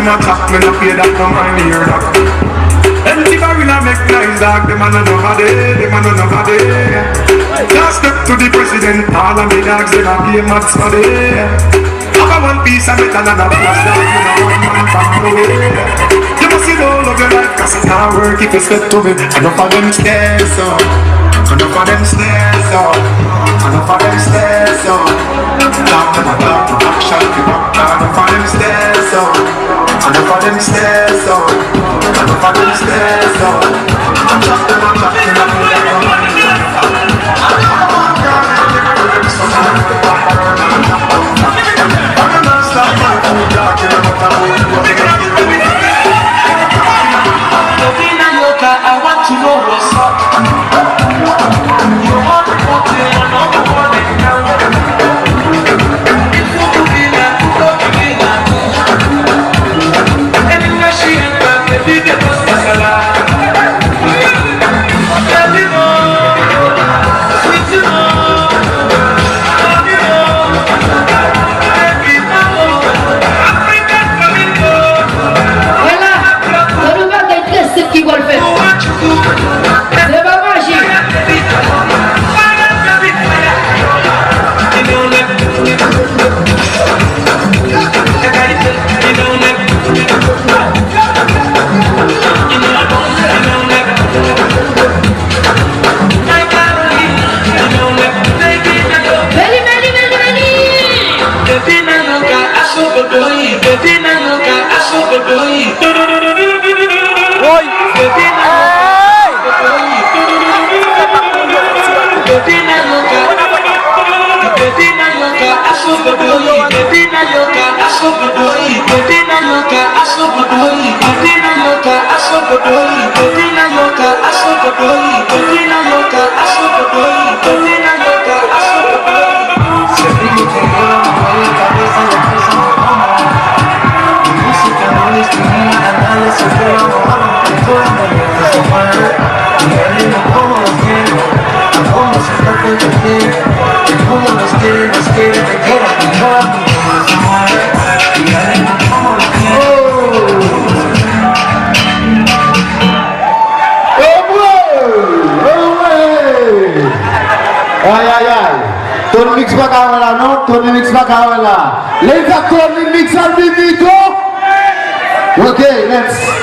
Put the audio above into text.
Attack me, no pay that, no mind hear that. Empty barrel and make nice dog, them a no nobody, them a no nobody. Last step to the president, all of me dogs, them a game mad study. Have a one piece of metal and a flash dog, me no one man from nowhere. You must see all of your life, cause it's not work if you step to me. Enough of them stairs up, enough of them stairs up, enough of them stairs up. Talk to my talk, action to back, enough of them stairs up. Enough of them stairs up, enough of them stairs up. I'm talking, I'm talking, I'm I want to know what's up. You want to go to another one now. If you feel like you go to me now. Anywhere she enter, baby, they must be alive. Tony mix bakawala, no? Tony mix bakawala. Let's have Tony mix and Vivito. Okay, let's.